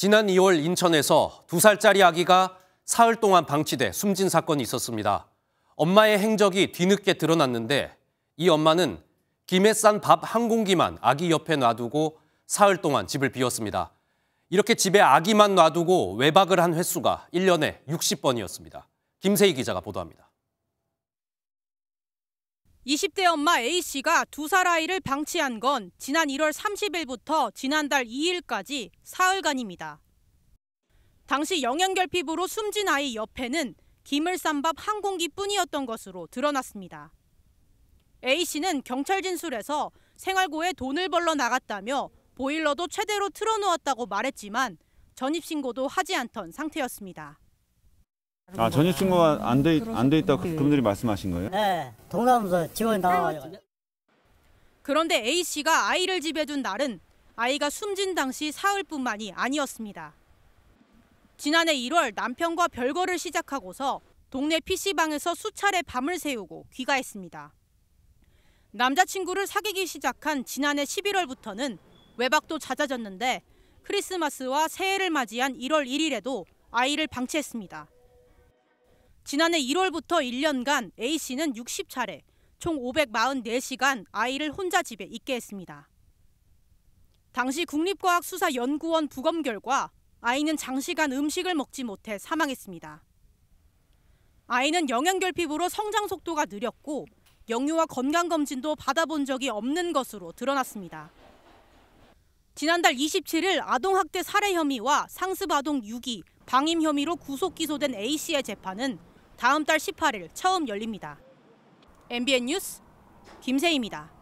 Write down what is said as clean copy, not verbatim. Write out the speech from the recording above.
지난 2월 인천에서 2살짜리 아기가 사흘 동안 방치돼 숨진 사건이 있었습니다. 엄마의 행적이 뒤늦게 드러났는데 이 엄마는 김에 싼 밥 한 공기만 아기 옆에 놔두고 사흘 동안 집을 비웠습니다. 이렇게 집에 아기만 놔두고 외박을 한 횟수가 1년에 60번이었습니다. 김세희 기자가 보도합니다. 20대 엄마 A씨가 2살 아이를 방치한 건 지난 1월 30일부터 지난달 2일까지 사흘간입니다. 당시 영양결핍으로 숨진 아이 옆에는 김을 싼 밥 한 공기뿐이었던 것으로 드러났습니다. A씨는 경찰 진술에서 생활고에 돈을 벌러 나갔다며 보일러도 최대로 틀어놓았다고 말했지만 전입신고도 하지 않던 상태였습니다. 전입신고가 안 돼 있다고 그분들이 말씀하신 거예요? 네, 동사무소 직원이 나와가지고. 그런데 A씨가 아이를 집에 둔 날은 아이가 숨진 당시 사흘뿐만이 아니었습니다. 지난해 1월 남편과 별거를 시작하고서 동네 PC방에서 수차례 밤을 새우고 귀가했습니다. 남자친구를 사귀기 시작한 지난해 11월부터는 외박도 잦아졌는데 크리스마스와 새해를 맞이한 1월 1일에도 아이를 방치했습니다. 지난해 1월부터 1년간 A씨는 60차례, 총 544시간 아이를 혼자 집에 있게 했습니다. 당시 국립과학수사연구원 부검 결과 아이는 장시간 음식을 먹지 못해 사망했습니다. 아이는 영양결핍으로 성장 속도가 느렸고 영유아 건강검진도 받아본 적이 없는 것으로 드러났습니다. 지난달 27일 아동학대 살해 혐의와 상습아동 유기, 방임 혐의로 구속 기소된 A씨의 재판은 다음 달 18일 처음 열립니다. MBN 뉴스 김세희입니다.